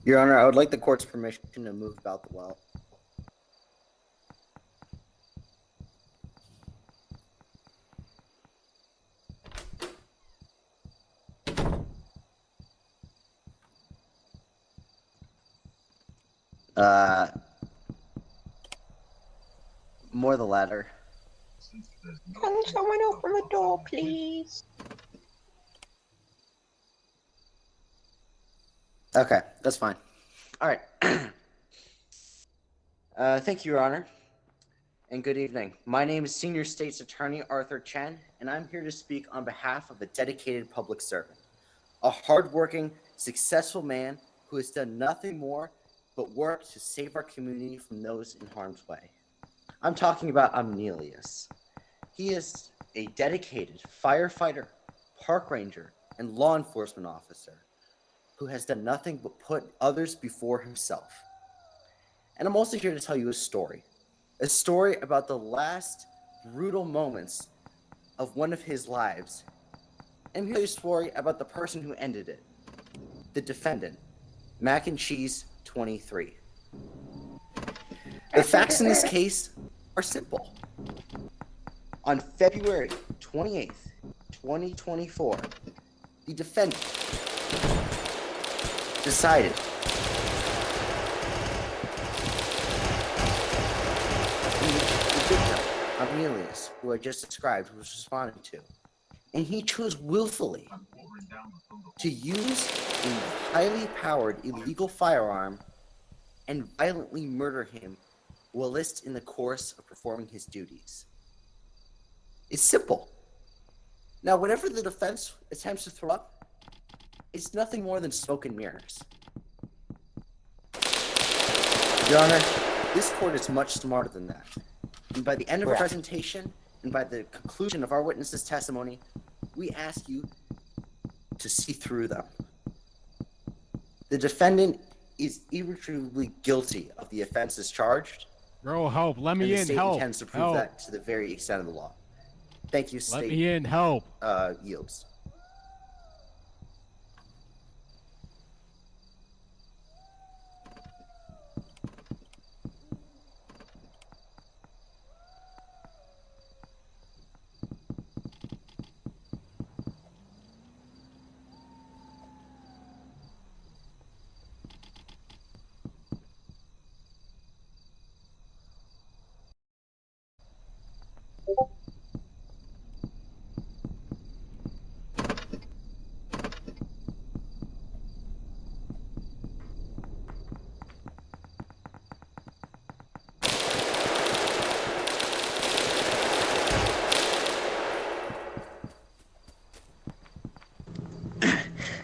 Your Honor, I would like the court's permission to move about the well. More the latter. Can someone open the door, please? Okay, that's fine. All right. Thank you, Your Honor, and good evening. My name is Senior State's Attorney Arthur Chen, and I'm here to speak on behalf of a dedicated public servant, a hardworking, successful man who has done nothing more but work to save our community from those in harm's way. I'm talking about Amelius. He is a dedicated firefighter, park ranger, and law enforcement officer who has done nothing but put others before himself. And I'm also here to tell you a story about the last brutal moments of one of his lives. And I'm here to tell you a story about the person who ended it, the defendant, macncheez23. The facts in this case are simple. On February 28th, 2024, the defendant decided the victim, Amelius, who I just described, was responding to, and he chose willfully to use a highly powered illegal firearm and violently murder him whilst in the course of performing his duties. It's simple. Now, whatever the defense attempts to throw up, it's nothing more than smoke and mirrors. Your Honor, this court is much smarter than that. And by the end of our presentation, and by the conclusion of our witness's testimony, we ask you to see through them. The defendant is irretrievably guilty of the offenses charged. Bro, help. Let me and the in. state Help. intends to prove Help. that to the very extent of the law. Thank you, State. Let me in. Help. Yields.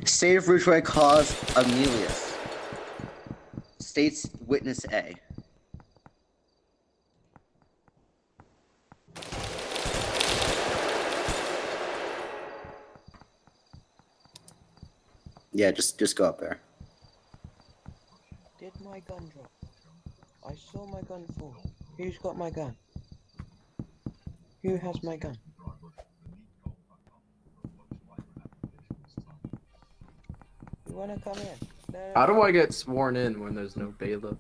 State of Ridgeway calls Amelius. State's witness A. Yeah, just go up there. Did my gun drop? I saw my gun fall. Who's got my gun? Who has my gun? You wanna come in? No. How do I get sworn in when there's no bailiff?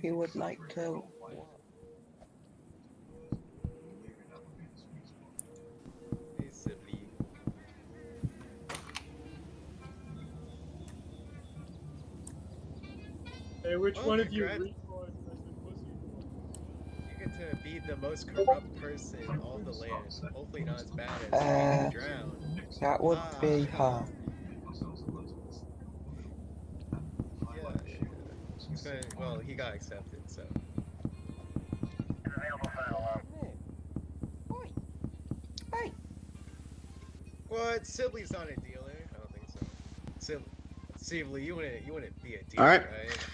Who would like to? Hey, which one of you congrats. retards has been pussy? You get to be the most corrupt person on the land. Hopefully not as bad as being drowned. That would be her. Yeah. Well, he got accepted, so. Hey. What? Sibley's not a dealer? I don't think so. Sibley, you wouldn't be a dealer, All right.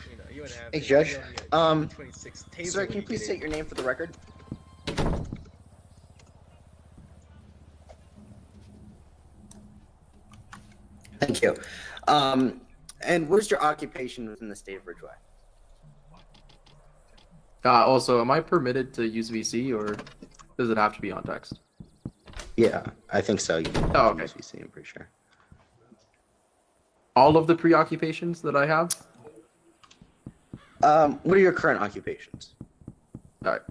You know, you wouldn't have. Hey, Judge. 26 taser Sir, when can you please get state in. your name for the record? Thank you. And what is your occupation within the state of Ridgeway? Also, am I permitted to use VC or does it have to be on text? Yeah, I think so. You can Oh, okay. use VC, I'm pretty sure. All of the preoccupations that I have? What are your current occupations? All right.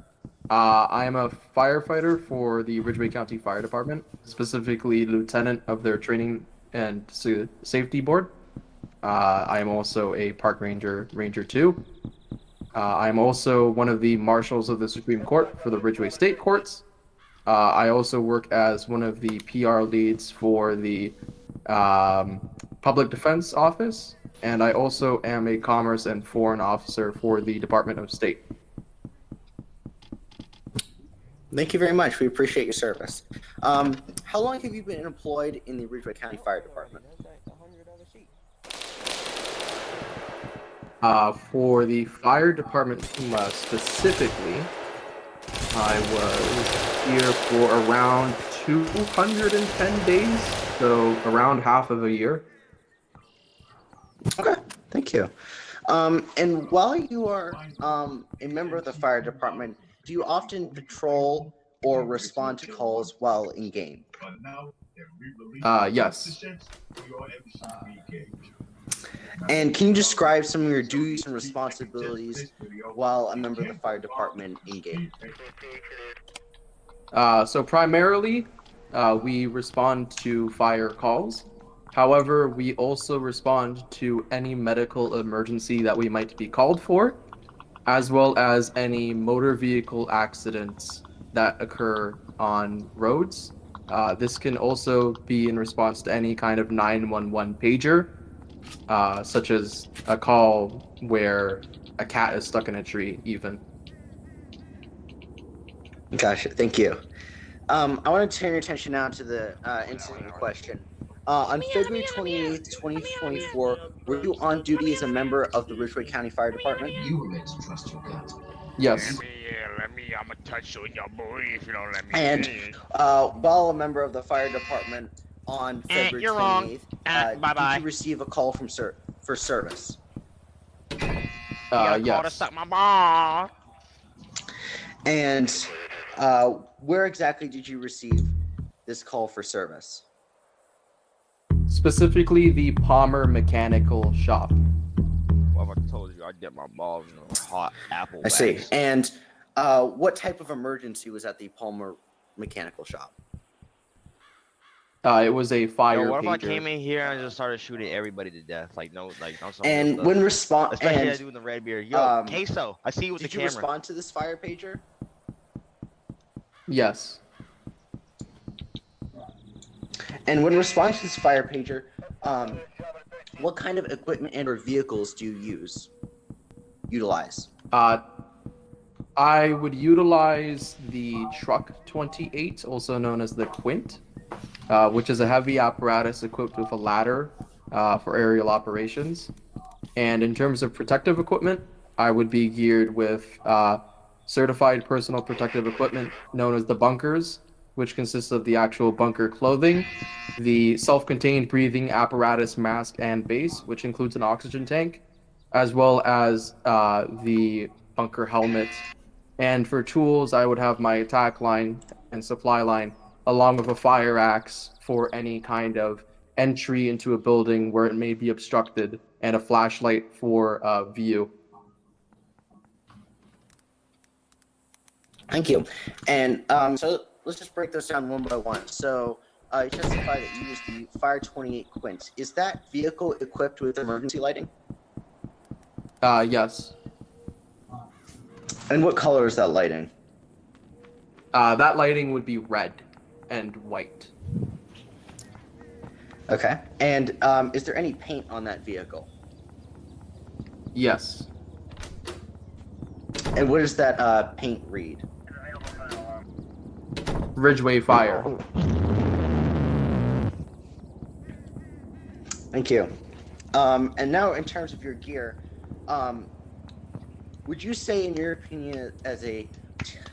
I am a firefighter for the Ridgway County Fire Department, specifically lieutenant of their training and safety board. I am also a park ranger, Ranger 2. I am also one of the marshals of the Supreme Court for the Ridgway State Courts. I also work as one of the PR leads for the Public Defense Office, and I also am a Commerce and Foreign Officer for the Department of State. Thank you very much. We appreciate your service. How long have you been employed in the Ridgway County Fire Department? That's like $100 seat. For the fire department specifically, I was here for around 210 days, so around half of a year. Okay, thank you. And while you are a member of the fire department, do you often patrol or respond to calls while in game? Yes. And can you describe some of your duties and responsibilities while a member of the fire department in game? So primarily, we respond to fire calls. However, we also respond to any medical emergency that we might be called for, as well as any motor vehicle accidents that occur on roads. This can also be in response to any kind of 911 pager, such as a call where a cat is stuck in a tree, even. Gotcha, thank you. I want to turn your attention now to the incident in question. On February 28th, 2024, were you on duty as a member of the Ridgway County Fire Department? Yes. I'ma touch you in your booty if you don't let me. And in. while a member of the fire department on February you're wrong. 28th, Bye-bye. did you receive a call from for service? You got a call to Yes. suck my ball. And where exactly did you receive this call for service? Specifically, the Palmer Mechanical Shop. Well, I told you I get my balls in a hot apple. I see. wax. And what type of emergency was at the Palmer Mechanical Shop? It was a fire Yo, what if I pager. came in here and just started shooting everybody to death? Like no some real And stuff. when respond Especially that and dude in the red beard. Yo, Queso, I see you with did the you camera. respond to this fire pager? Yes. And when responding to this fire pager, what kind of equipment and or vehicles do you utilize? I would utilize the Truck 28, also known as the Quint, which is a heavy apparatus equipped with a ladder for aerial operations. And in terms of protective equipment, I would be geared with certified personal protective equipment known as the bunkers, which consists of the actual bunker clothing, the self-contained breathing apparatus mask and base, which includes an oxygen tank, as well as the bunker helmet. And for tools, I would have my attack line and supply line, along with a fire axe for any kind of entry into a building where it may be obstructed, and a flashlight for view. Thank you. And so let's just break those down one by one. So you testify that you used the Fire 28 Quint. Is that vehicle equipped with emergency lighting? Yes. And what color is that lighting? That lighting would be red and white. Okay. And is there any paint on that vehicle? Yes. And what does that paint read? Ridgway Fire. Thank you. And now in terms of your gear, would you say, in your opinion, as a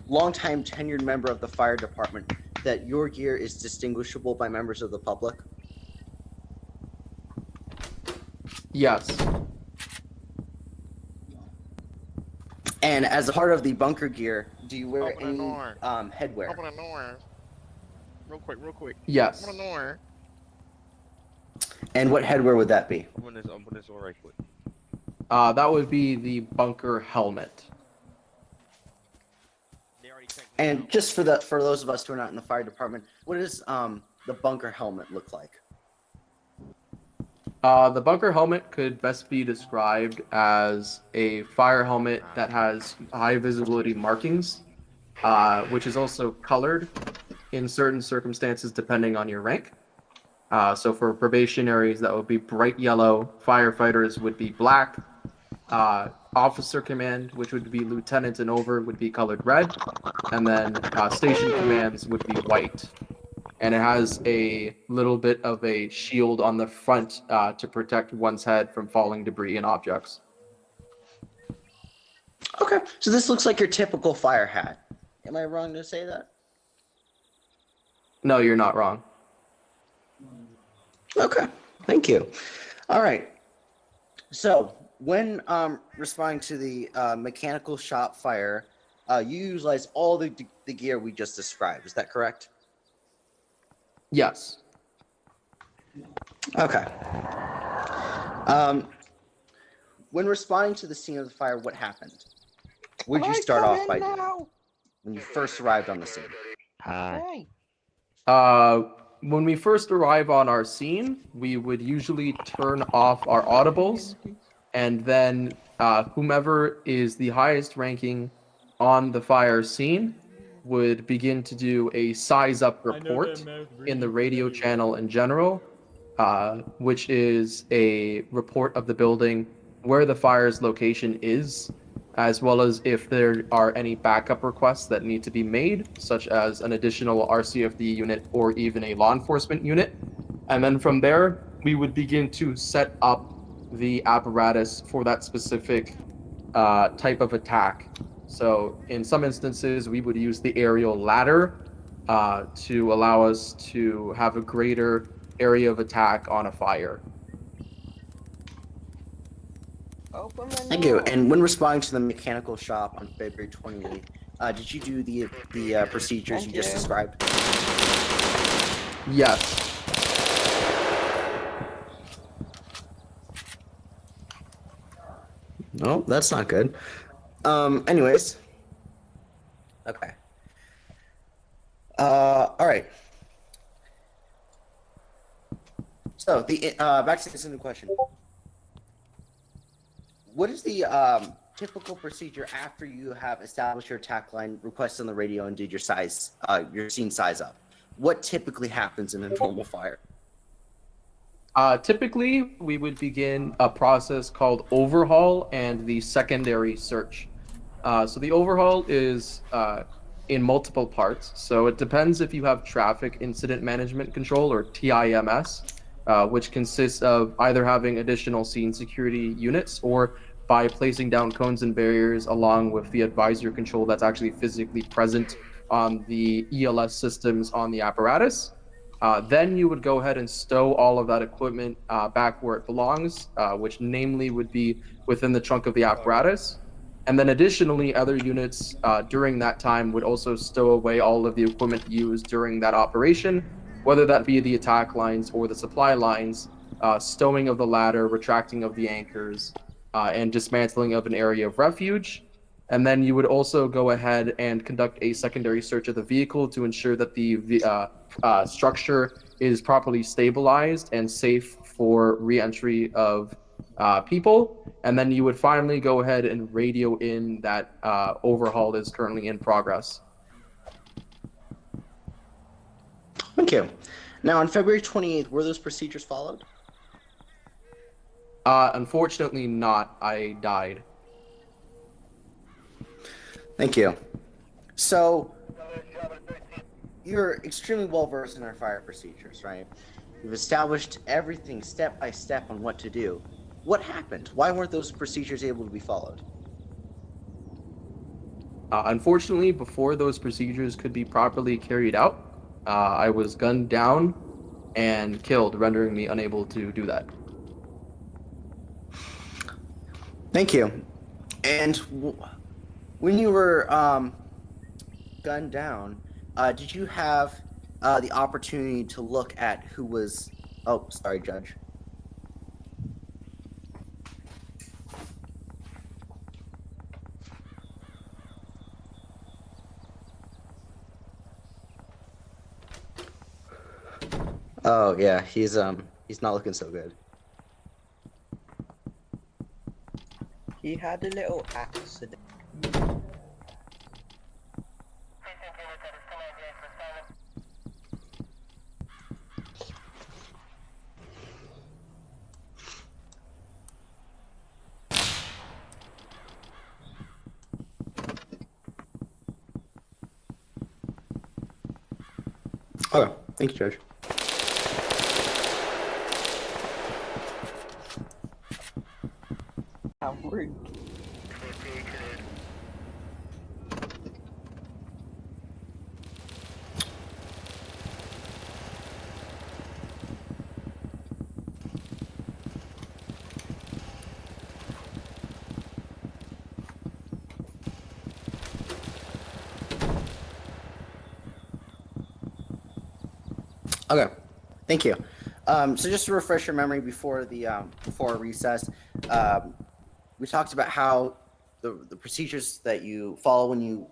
longtime tenured member of the fire department, that your gear is distinguishable by members of the public? Yes. And as a part of the bunker gear, do you wear Open the any door. headwear? Open the door. Real quick, real quick. Yes. Open the door. And what headwear would that be? Open this door right quick. That would be the bunker helmet. They already checked me And out. just for those of us who are not in the fire department, what does the bunker helmet look like? The bunker helmet could best be described as a fire helmet that has high visibility markings, which is also colored in certain circumstances depending on your rank. So for probationaries, that would be bright yellow. Firefighters would be black. Officer command, which would be lieutenant and over, would be colored red. And then station commands would be white. And it has a little bit of a shield on the front to protect one's head from falling debris and objects. Okay, so this looks like your typical fire hat. Am I wrong to say that? No, you're not wrong. Okay, thank you. All right. So when responding to the mechanical shop fire, you utilize all the gear we just described. Is that correct? Yes. Okay. When responding to the scene of the fire, what happened? What did you start off by doing when you first arrived on the scene? Hey. When we first arrive on our scene, we would usually turn off our audibles, and then whomever is the highest ranking on the fire scene would begin to do a size up report in the radio channel in general, which is a report of the building, where the fire's location is, as well as if there are any backup requests that need to be made, such as an additional RCFD unit or even a law enforcement unit. And then from there, we would begin to set up the apparatus for that specific type of attack. So in some instances, we would use the aerial ladder to allow us to have a greater area of attack on a fire. Open the Thank you. door. And when responding to the mechanical shop on February 28th, did you do the procedures you just described? Yes. No, that's not good. Anyways. Okay. All right. So the back to this new question. What is the typical procedure after you have established your attack line, requested on the radio, and did your scene size up? What typically happens in a normal fire? Typically, we would begin a process called overhaul and the secondary search. So the overhaul is in multiple parts. So it depends if you have traffic incident management control, or TIMS, which consists of either having additional scene security units or by placing down cones and barriers along with the advisory control that's actually physically present on the ELS systems on the apparatus. Then you would go ahead and stow all of that equipment back where it belongs, which namely would be within the trunk of the apparatus. And then additionally, other units during that time would also stow away all of the equipment used during that operation, whether that be the attack lines or the supply lines, stowing of the ladder, retracting of the anchors, and dismantling of an area of refuge. And then you would also go ahead and conduct a secondary search of the vehicle to ensure that the structure is properly stabilized and safe for re-entry of people. And then you would finally go ahead and radio in that overhaul is currently in progress. Thank you. Now, on February 28th, were those procedures followed? Unfortunately not. I died. Thank you. So, you're extremely well versed in our fire procedures, right? You've established everything step by step on what to do. What happened? Why weren't those procedures able to be followed? Unfortunately, before those procedures could be properly carried out, I was gunned down and killed, rendering me unable to do that. Thank you. And When you were gunned down, did you have the opportunity to look at who was? Oh, sorry, Judge. Oh yeah, he's not looking so good. He had a little accident. Okay, thank you, Judge. How rude. Okay, thank you. So just to refresh your memory before before recess, we talked about how the procedures that you follow when you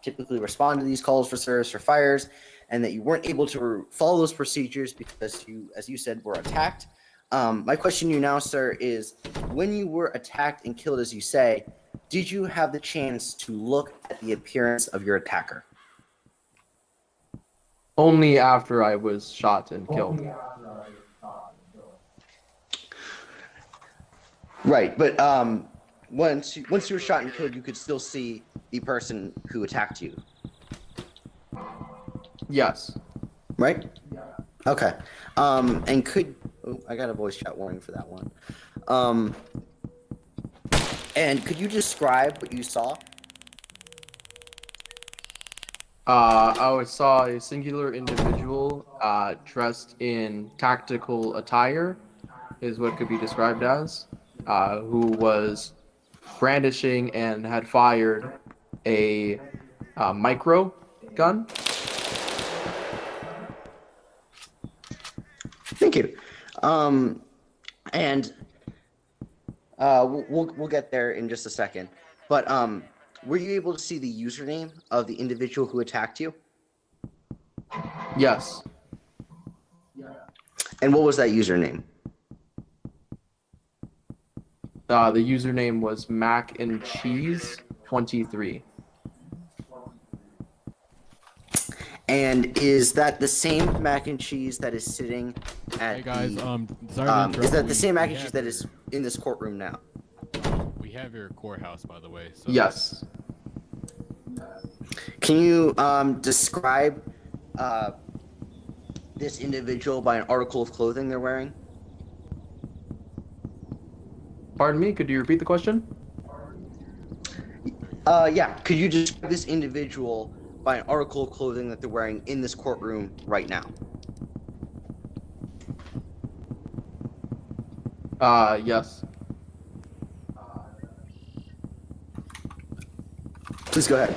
typically respond to these calls for service or fires, and that you weren't able to follow those procedures because you, as you said, were attacked. My question to you now, sir, is when you were attacked and killed, as you say, did you have the chance to look at the appearance of your attacker? Only after I was shot and killed. Right, but once you were shot and killed, you could still see the person who attacked you, Yes. right? Okay. And could I got a voice chat warning for that one? And could you describe what you saw? I saw a singular individual dressed in tactical attire, is what could be described as, who was brandishing and had fired a micro gun. Thank you. And we'll get there in just a second. But were you able to see the username of the individual who attacked you? Yes. And what was that username? The username was macncheez23. And is that the same mac and cheese that is sitting at Hey guys, the, sorry to interrupt. is that the same mac we and cheese have that your- is in this courtroom now? We have your courthouse, by the way. So Yes. Can you describe this individual by an article of clothing they're wearing? Pardon me, could you repeat the question? Yeah. Could you describe this individual by an article of clothing that they're wearing in this courtroom right now? Yes. Please go ahead.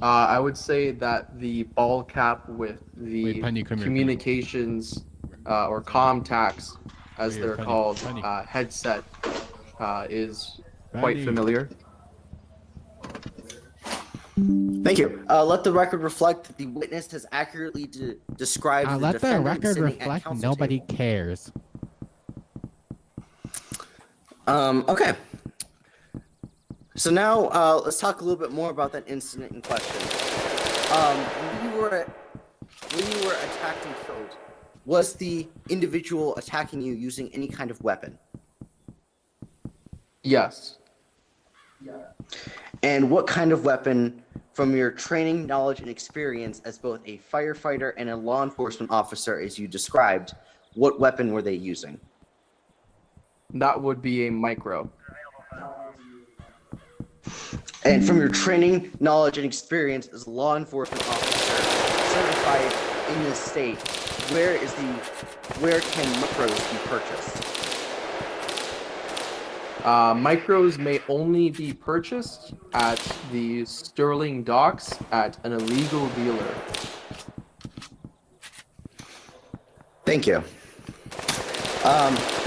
I would say that the ball cap with the Wait, Penny, come here, Penny. communications or contacts, as Here, they're Penny, called, Penny. headset is quite Penny. familiar. Thank you. Let the record reflect that the witness has accurately described the let the defendant record sitting at reflect counsel nobody table. cares. Okay. So now let's talk a little bit more about that incident in question. When you were attacked and killed, was the individual attacking you using any kind of weapon? Yes. And what kind of weapon, from your training, knowledge, and experience as both a firefighter and a law enforcement officer, as you described, what weapon were they using? That would be a micro. And from your training, knowledge, and experience as a law enforcement officer certified in this state, where can micros be purchased? Micros may only be purchased at the Sterling docks at an illegal dealer. Thank you.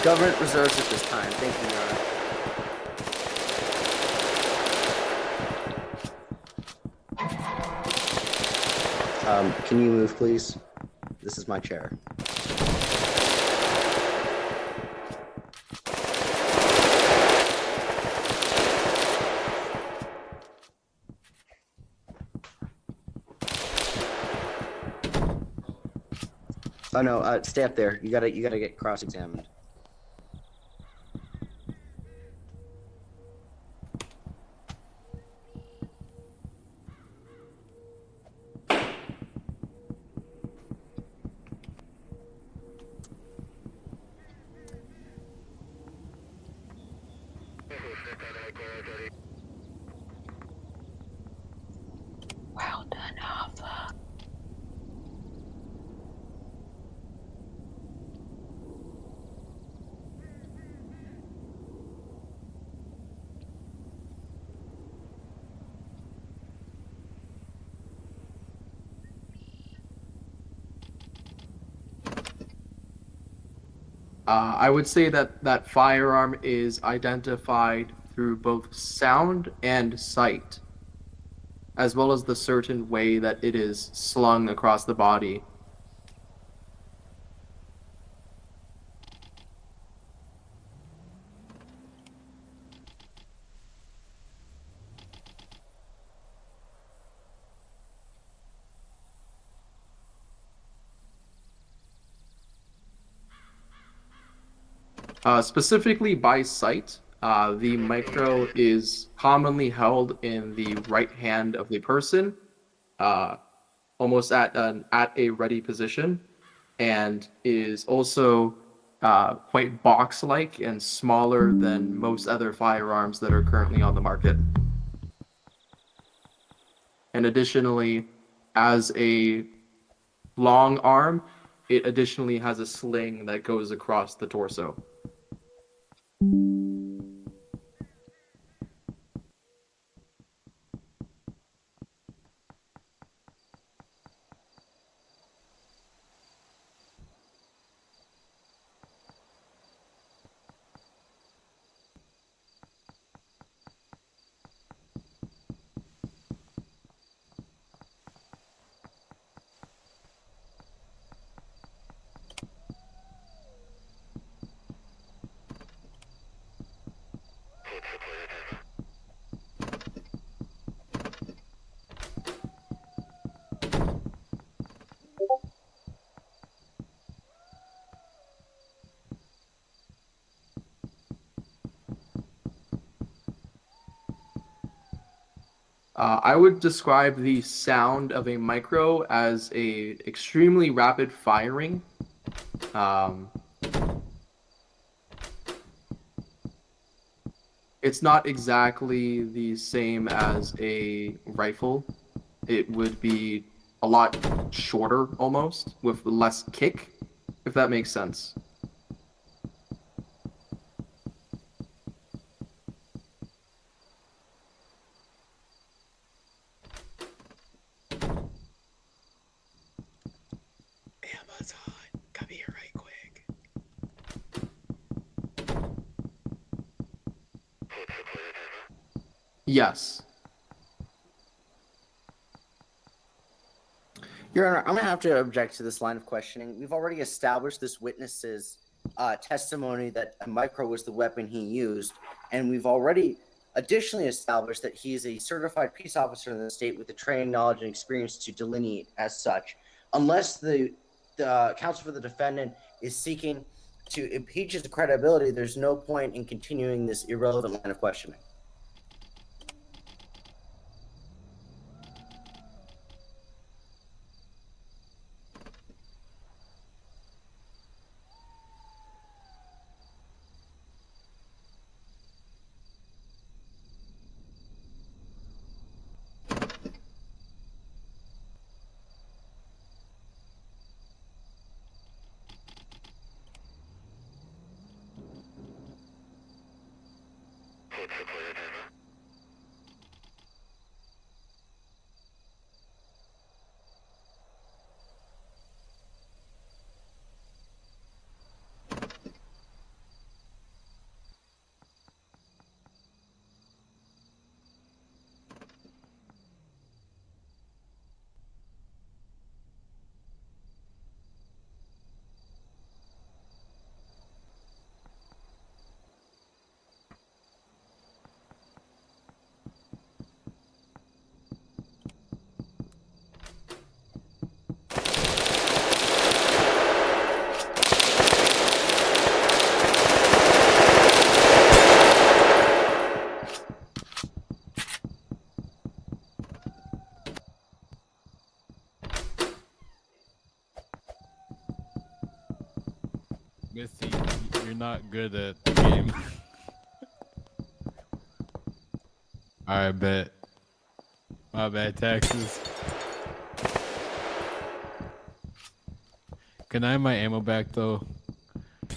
Government reserves at this time. Thank you, Your Honor. Can you move, please? This is my chair. Oh no, stay up there. You gotta get cross-examined. Well done, Arthur. I would say that that firearm is identified through both sound and sight, as well as the certain way that it is slung across the body. Specifically by sight, the micro is commonly held in the right hand of the person, almost at a ready position, and is also quite box-like and smaller than most other firearms that are currently on the market. And additionally, as a long arm, it additionally has a sling that goes across the torso. I would describe the sound of a micro as a extremely rapid firing. It's not exactly the same as a rifle. It would be a lot shorter almost, with less kick, if that makes sense. Amazon, come here right quick. Yes. Your Honor, I'm going to have to object to this line of questioning. We've already established this witness's testimony that a micro was the weapon he used, and we've already additionally established that he is a certified peace officer in the state with the training, knowledge, and experience to delineate as such. Unless the counsel for the defendant is seeking to impeach his credibility, there's no point in continuing this irrelevant line of questioning. Missy, you're not good at the game. I bet. My bad, taxes. Can I have my ammo back though?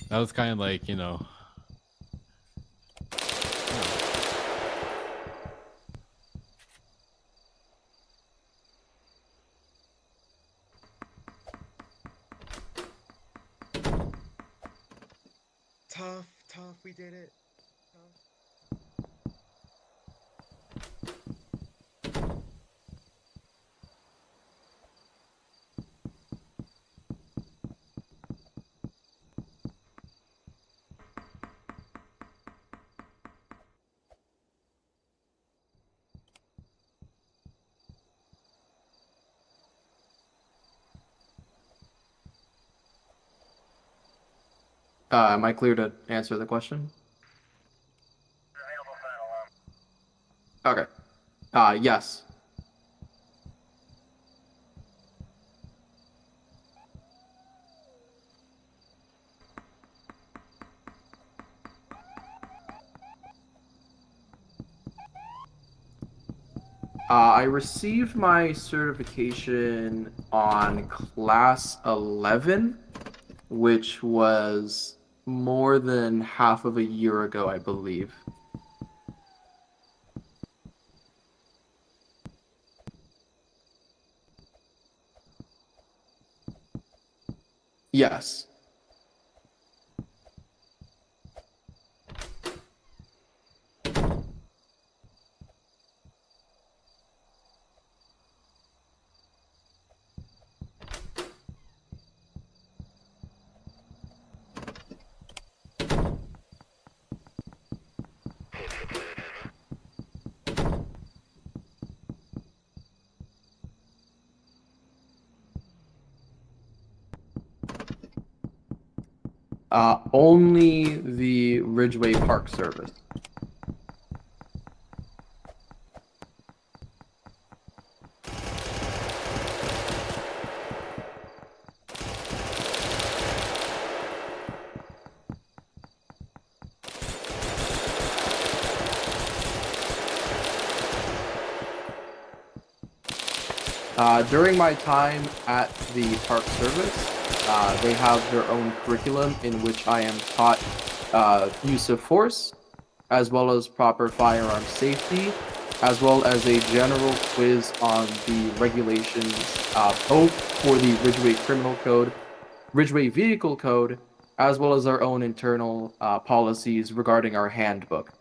That was kind of like, you know. Tough, we did it. Am I clear to answer the question? Okay. Yes. I received my certification on class 11, which was more than half of a year ago, I believe. Yes. Only the Ridgeway Park Service. During my time at the Park Service, they have their own curriculum in which I am taught use of force, as well as proper firearm safety, as well as a general quiz on the regulations, both for the Ridgeway Criminal Code, Ridgeway Vehicle Code, as well as our own internal policies regarding our handbook.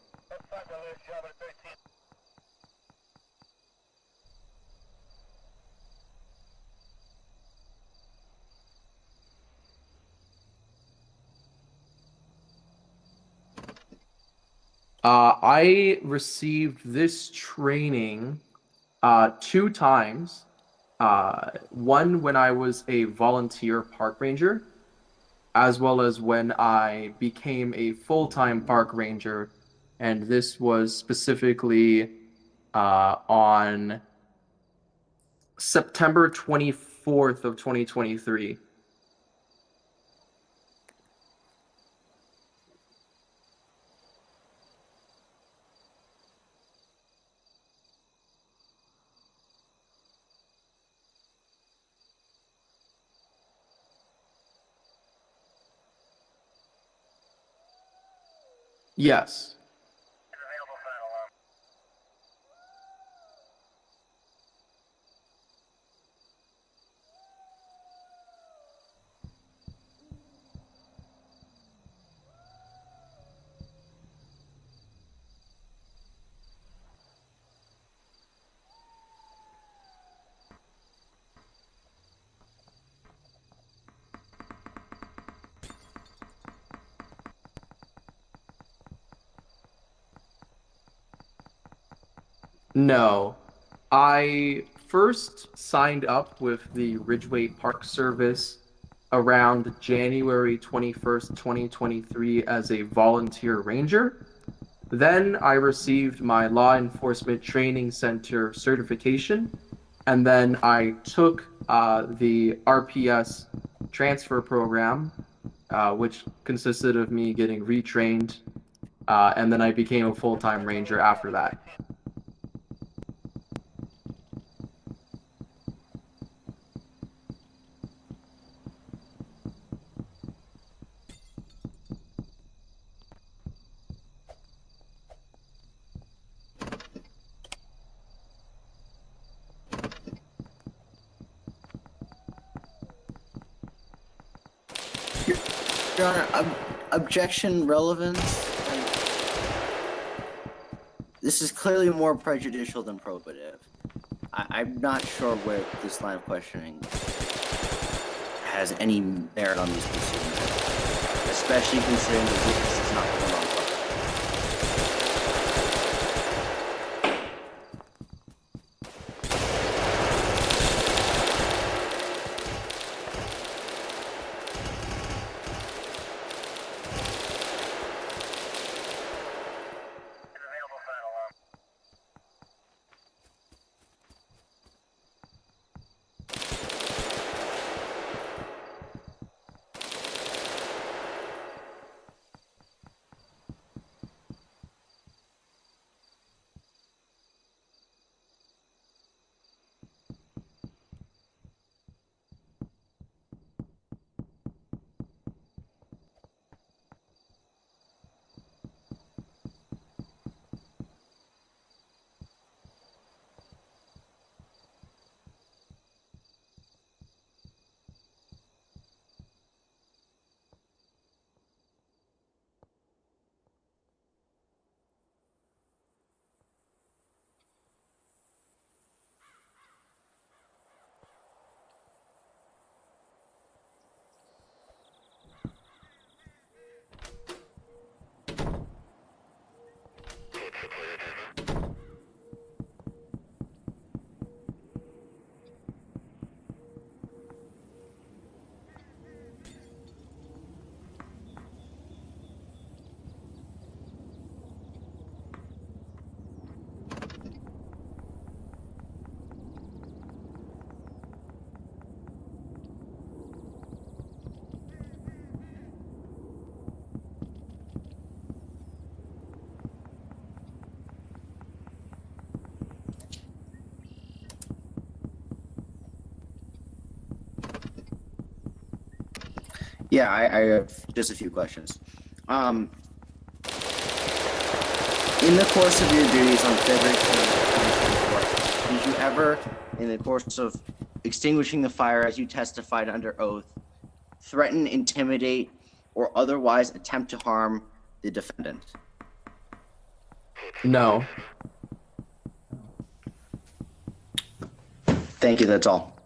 I received this training 2 times. One when I was a volunteer park ranger, as well as when I became a full-time park ranger, and this was specifically on September 24th of 2023. Yes. No. I first signed up with the Ridgeway Park Service around January 21st, 2023 as a volunteer ranger. Then I received my Law Enforcement Training Center certification, and then I took the RPS transfer program which consisted of me getting retrained, and then I became a full-time ranger after that. Your Honor, objection relevance. This is clearly more prejudicial than probative. I'm not sure where this line of questioning has any merit on these proceedings, especially considering the witness is not the wrong party. Yeah, I have just a few questions. In the course of your duties on February 20th, 2024, did you ever, in the course of extinguishing the fire as you testified under oath, threaten, intimidate, or otherwise attempt to harm the defendant? No. Thank you, that's all.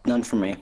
None for me.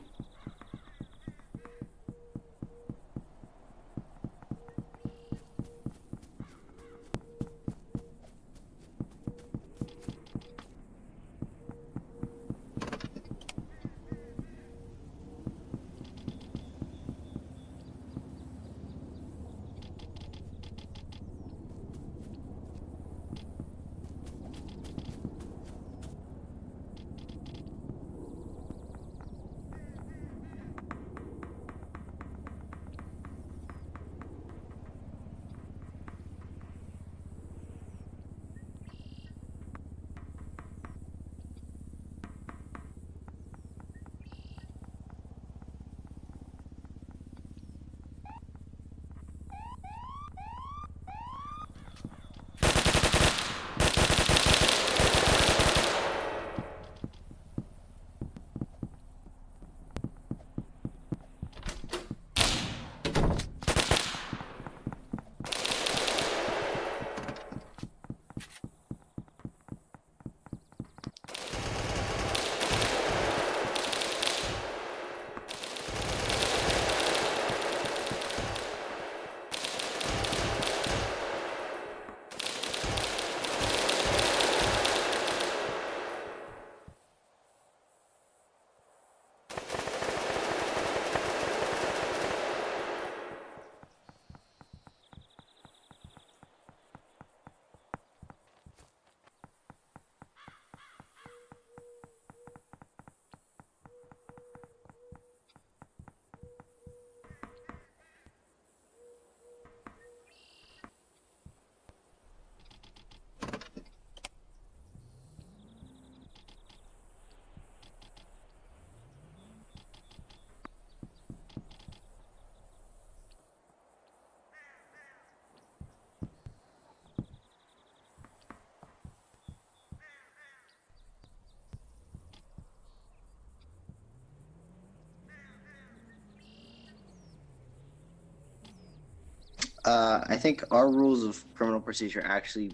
I think our rules of criminal procedure actually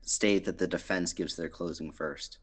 state that the defense gives their closing first.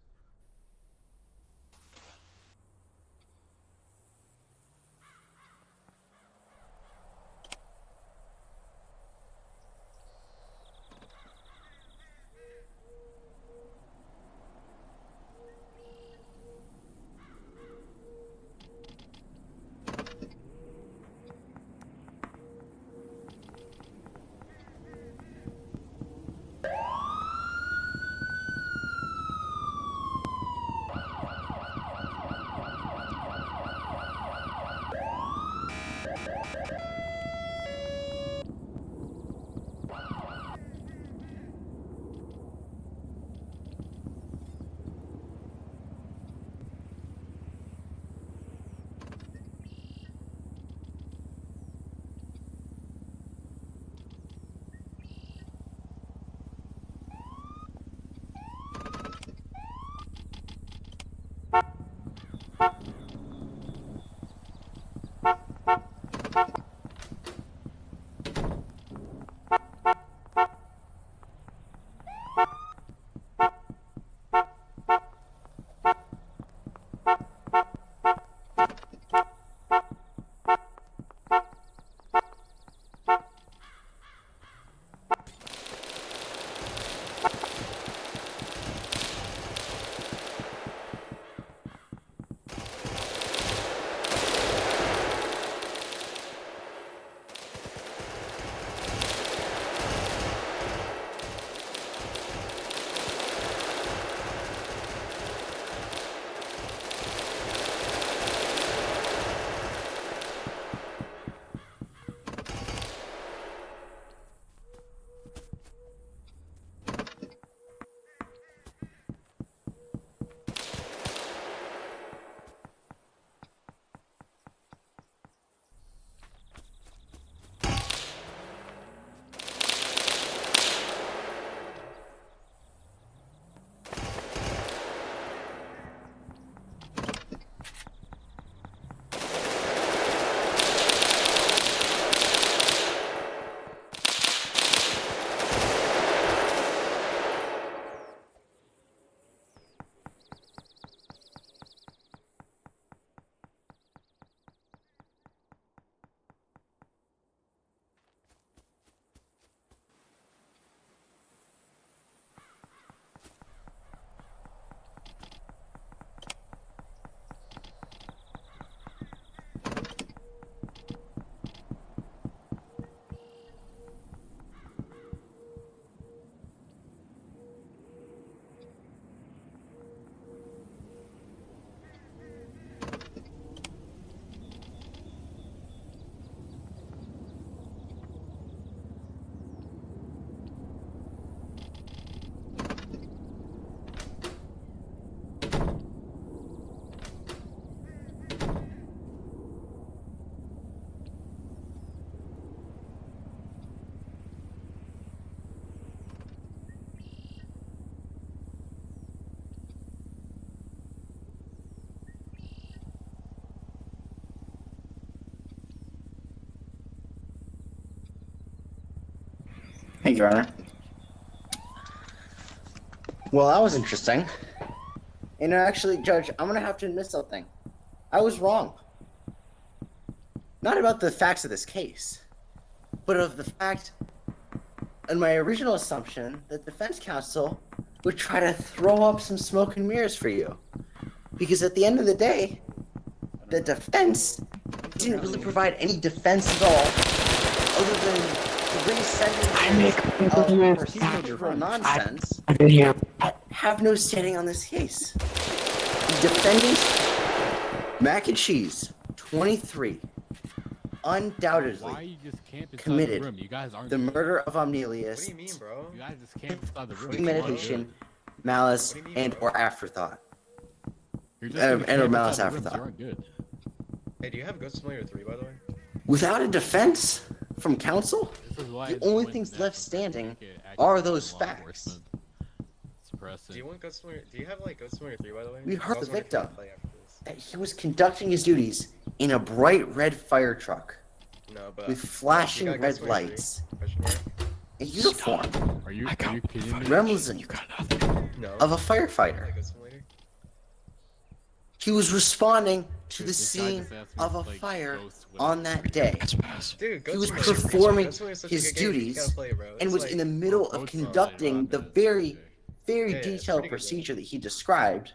Thank you, Your Honor. Well, that was interesting. Actually, Judge, I'm gonna have to admit something. I was wrong. Not about the facts of this case, but of the fact and my original assumption that defense counsel would try to throw up some smoke and mirrors for you. Because at the end of the day, the defense didn't really provide any defense at all, other than 3 sentences of procedural nonsense that have no standing on this case. The defendant, macncheez23, undoubtedly Why you just camp inside committed the room? You guys aren't the good. murder of What Omnelius, do you mean, bro? You guys just camp inside the room. premeditation, malice, What do you mean, and bro? or afterthought. You're just gonna and camp or malice inside the rooms, afterthought. You aren't good. Hey, do you have Ghost Simulator 3, by the way? Without a defense from counsel, This is why the it's only when things that left from standing Connecticut are actually those law facts. enforcement suppressing. Do you want Ghost Simulator? Do you have like Ghost Simulator 3, by the way? We heard I the also wanna victim. play after this. that he was conducting his duties in a bright red fire truck No, but with you flashing got red 23? lights, Question mark? a uniform Are you kidding me? reminiscent No. of a I firefighter. got some later. He was responding to the This guy scene just asked me of to a play fire Ghost with on that day. Dude, He was Ghost Simulator, performing Ghost Simulator is such a his good game. You duties gotta play it, bro. and It's was like, in the middle of Ghost Simulator, conducting my the bad. very, Okay. very Yeah, it's detailed pretty good, bro. procedure that he described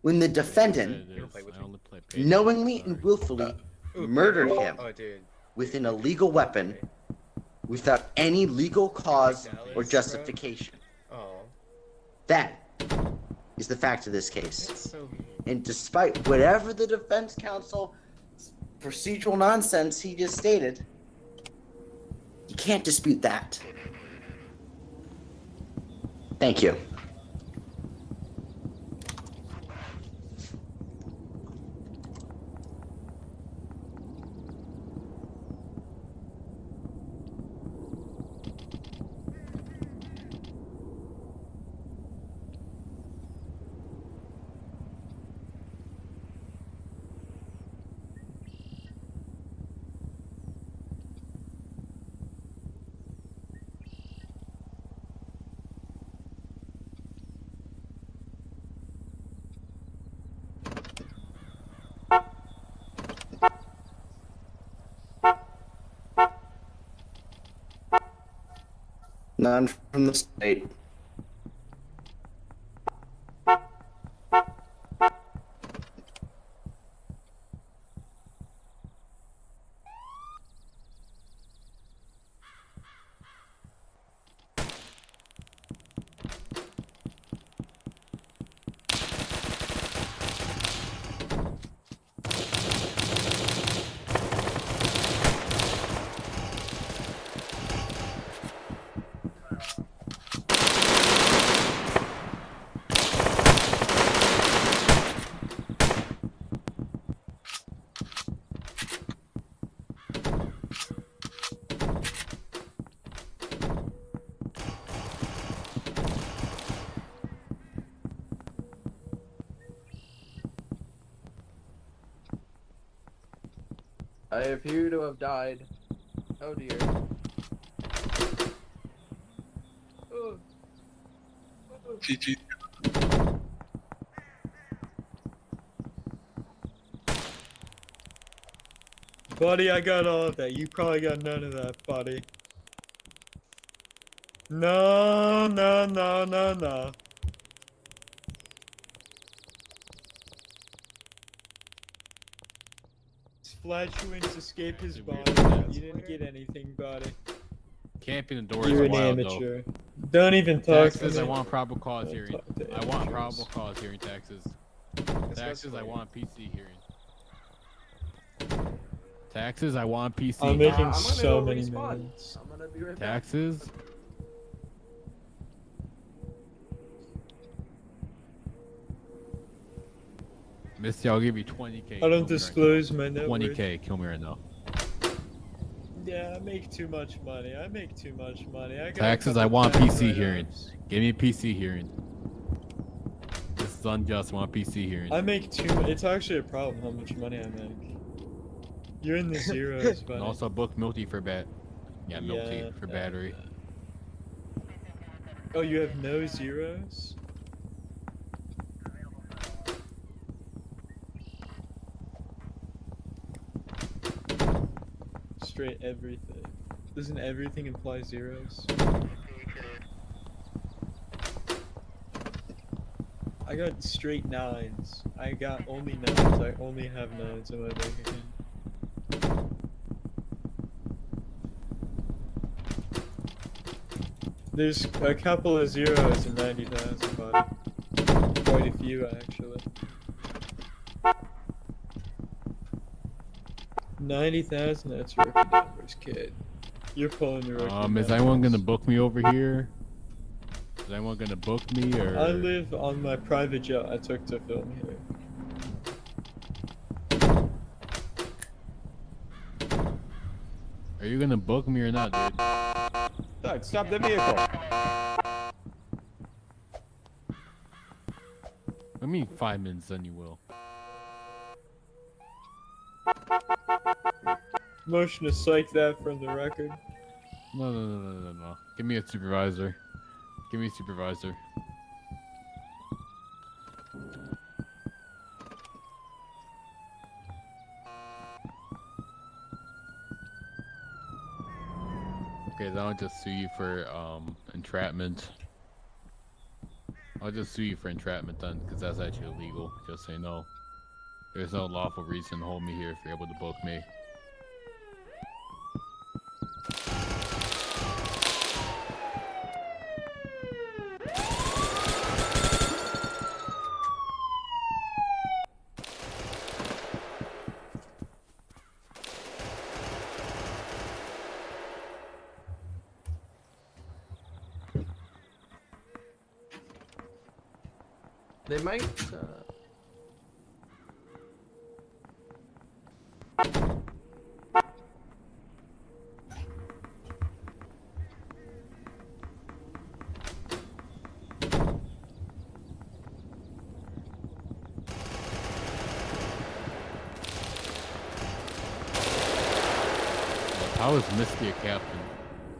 when the Yeah, defendant it You wanna is. play with I me? only play Payday, knowingly sorry. and willfully Ooh, murdered yeah. him Oh, dude. with an illegal weapon without any legal cause Dallas, or bro? justification. Oh, That is the fact of this case. that's so mean. And despite whatever the defense counsel procedural nonsense he just stated, you can't dispute that. Thank you. None from the state. I appear to have died. Oh dear. Oh. GG. Buddy, I got all of that. You probably got none of that, buddy. No, no, no, no, no. Flatulence escaped his It's weird body. that You didn't get anything, buddy. Camping the door You're is an wild, though. amateur. Don't even talk to Taxes, me. I want probable cause Don't hearing. talk to I want amateurs. probable cause hearing taxes. Let's Taxes, go I Simulator. want PC hearing. Taxes, I want PC I'm hearing. making I'm gonna so go many respawn. millions. I'm gonna be right back. Taxes? Misty, I'll give you 20k. I don't disclose my net worth. 20k, kill me right now. Yeah, I make too much money. I make too much money. I got a Taxes, couple I want tax PC hearing. write-offs. Give me a PC hearing. This is unjust, I want PC hearing. I make too much. It's actually a problem how much money I make. You're in the zeros, buddy. And also book Milty for bat. Yeah, Milty for battery. Oh, you have no zeros? Straight everything. Doesn't everything imply zeros? I got straight nines. I got only nines. I only have nines in my bank account. There's a couple of zeros in 90,000, buddy. Quite a few, actually. 90,000, that's rookie numbers, kid. You're pulling your rookie Is numbers. anyone gonna book me over here? Is anyone gonna book me or? I live on my private jet I took to film here. Are you gonna book me or not, dude? Doug, stop the vehicle. I mean 5 minutes, then you will. Motion to strike that from the record. No. Give me a supervisor. Give me a supervisor. Okay, then I'll just sue you for entrapment. I'll just sue you for entrapment then, because that's actually illegal. Just so you know. There's no lawful reason to hold me here if you're able to book me. They might. How is Misty a captain?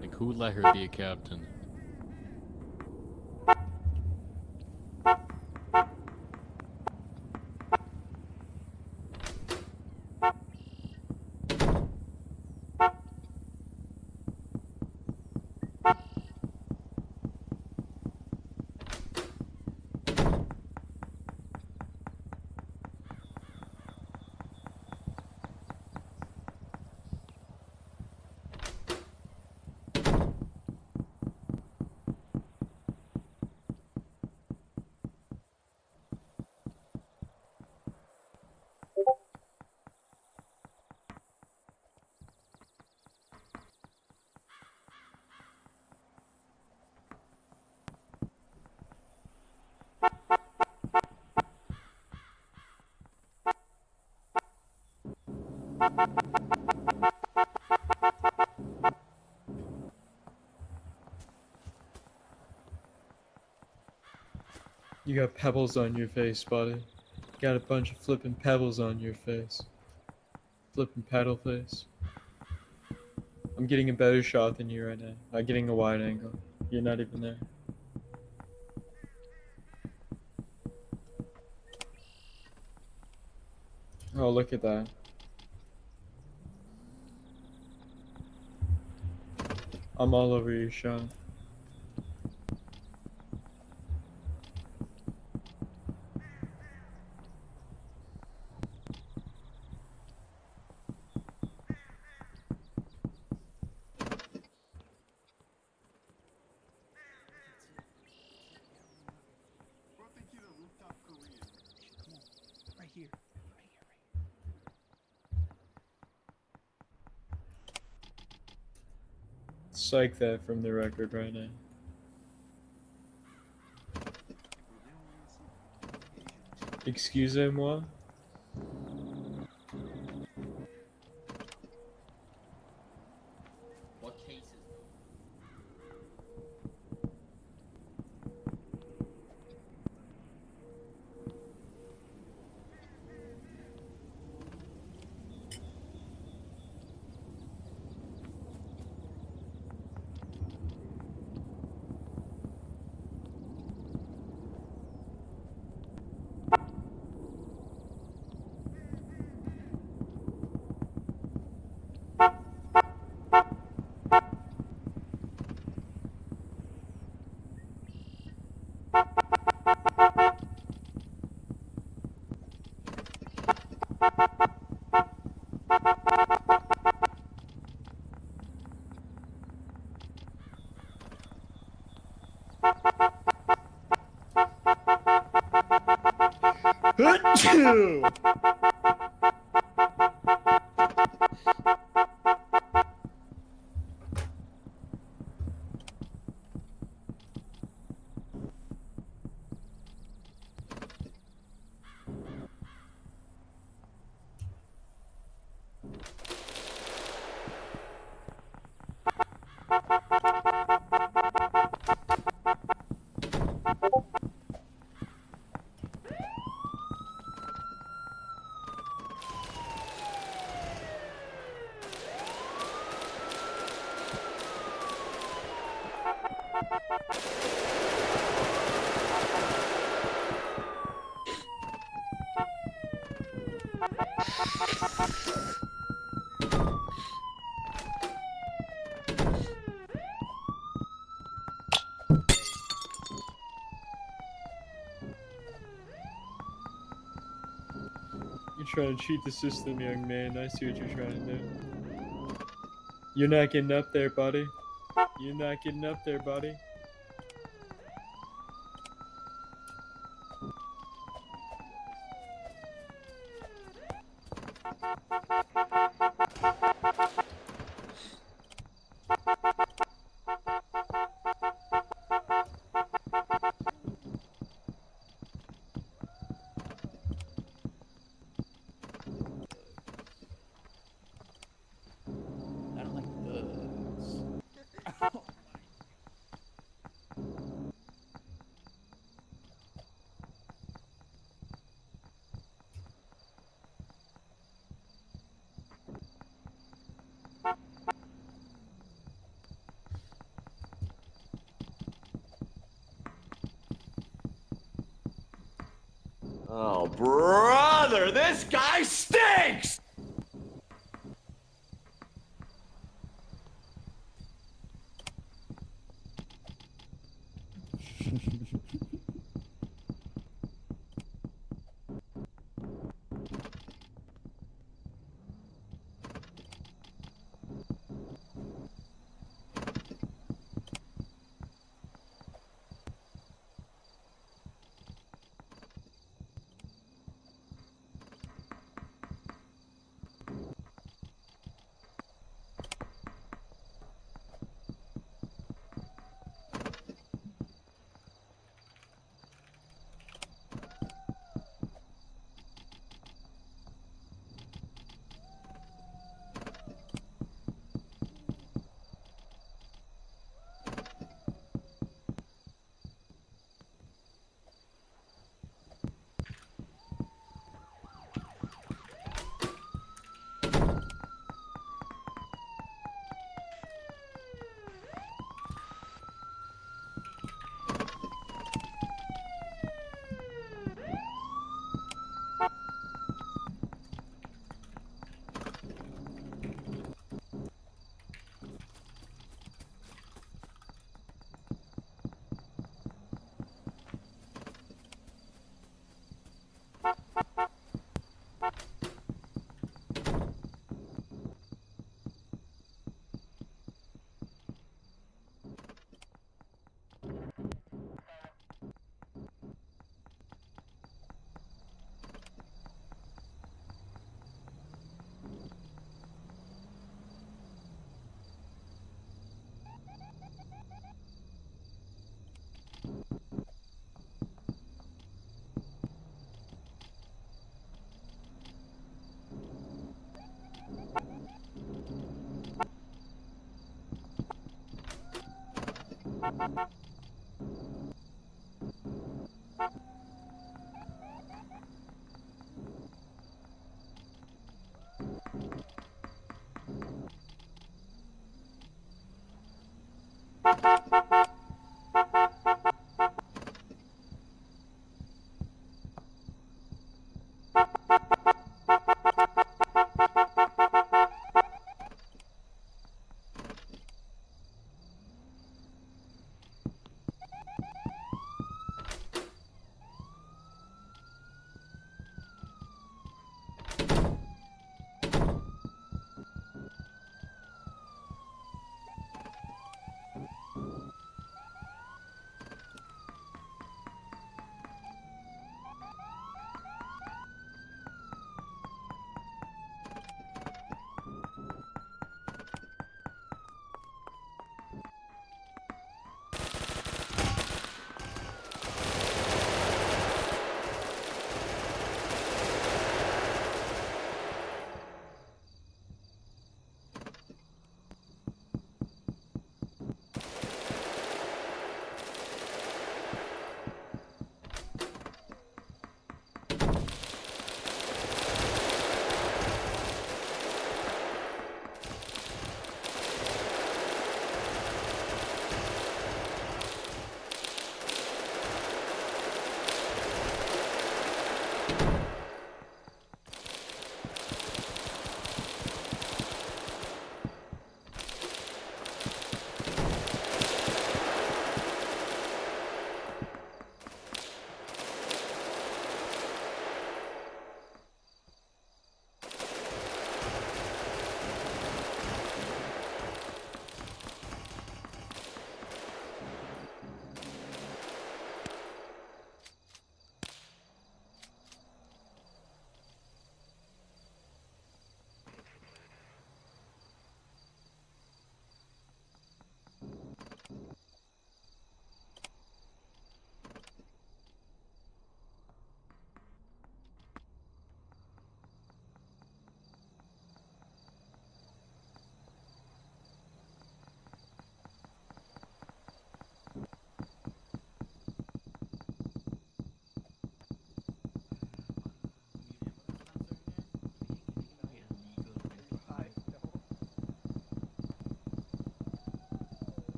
Like, who let her be a captain? You got pebbles on your face, buddy. Got a bunch of flipping pebbles on your face. Flipping paddle face. I'm getting a better shot than you right now. I'm getting a wide angle. You're not even there. Oh, look at that. I'm all over your shot. Strike that from the record right now. Excusez-moi? What cases? Trying to cheat the system, young man. I see what you're trying to do. You're not getting up there, buddy. You're not getting up there, buddy. I don't like thugs. Oh, brother, this guy stinks!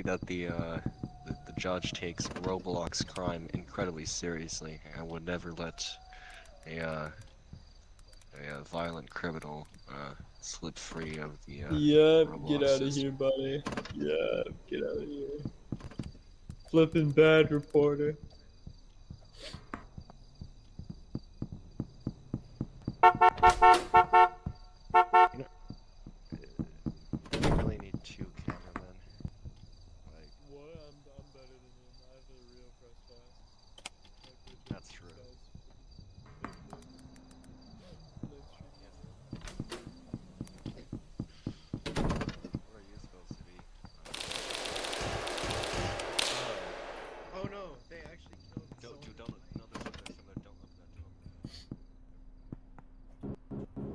that the judge takes Roblox crime incredibly seriously and would never let a violent criminal slip free of the Yep, Roblox get out of system. here, buddy. Yep, get out of here. Flipping bad reporter. You really need two cameramen. Like, What? I'm better than him. I have a real press pass. that's true. Where are you supposed to be? Oh no, they actually killed Don't, someone. dude, don't, no, there's something there, don't open that, don't open that.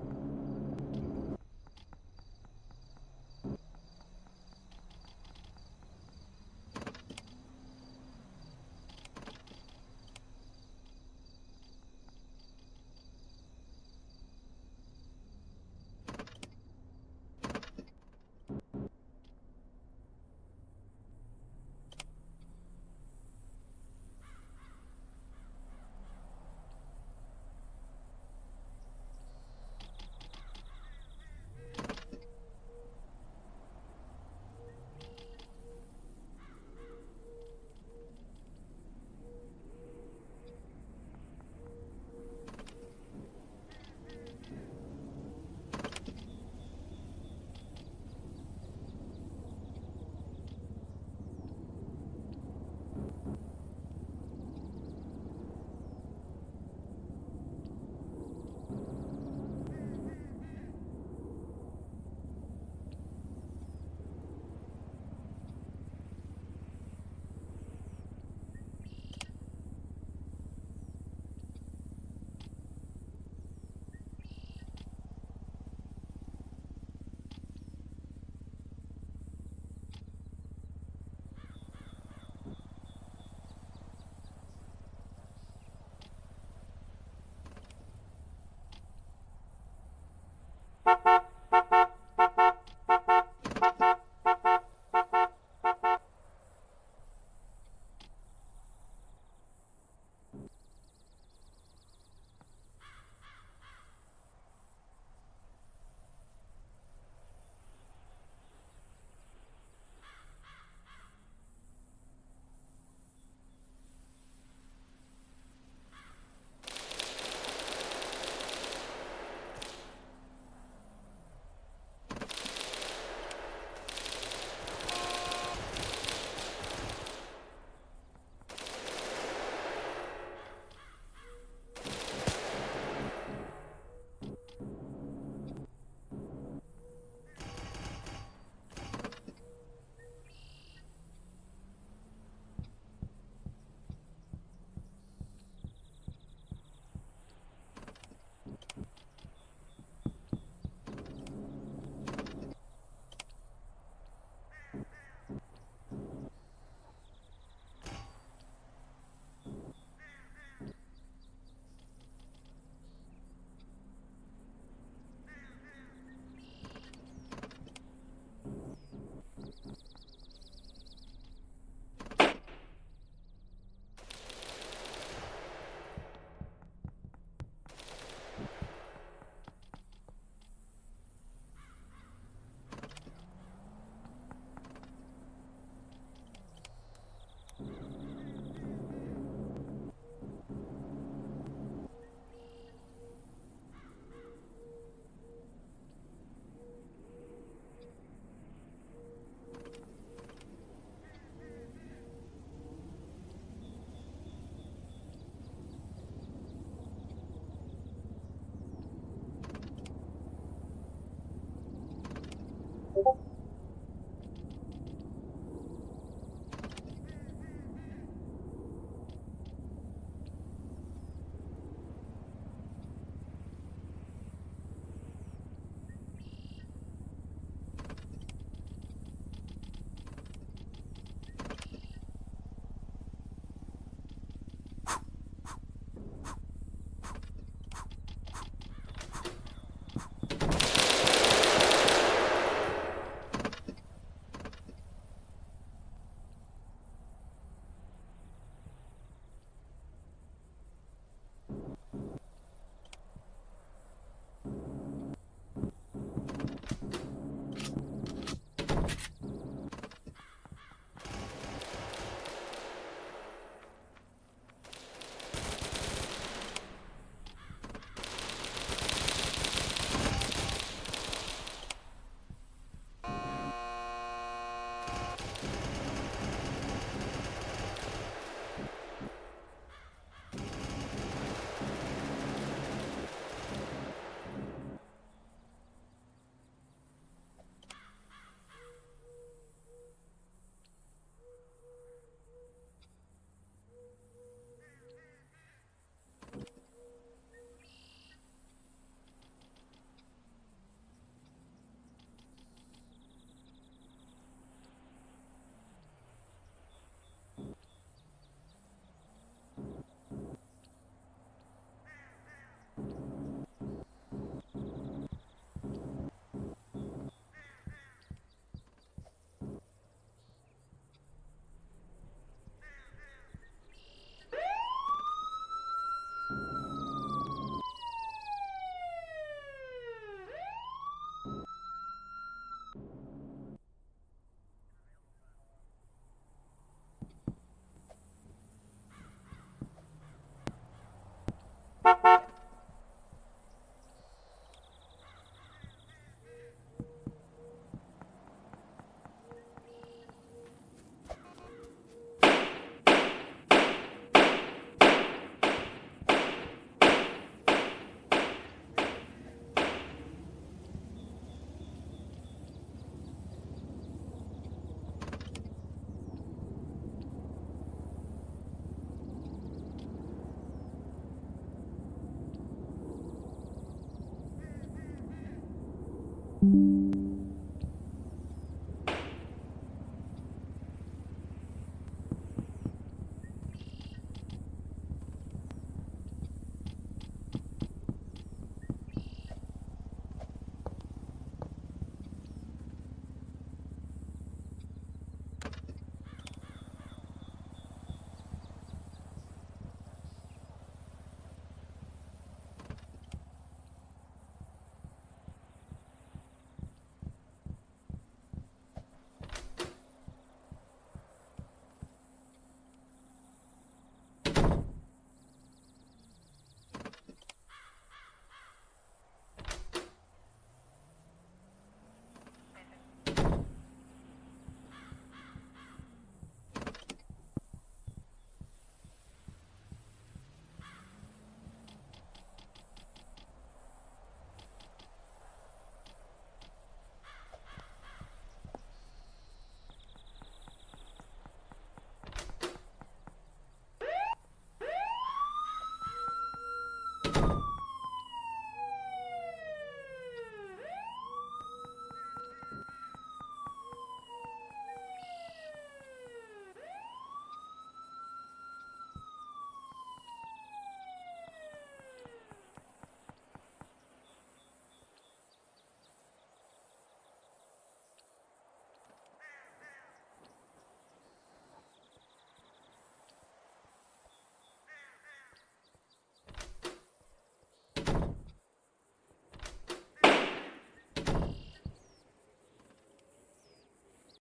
you.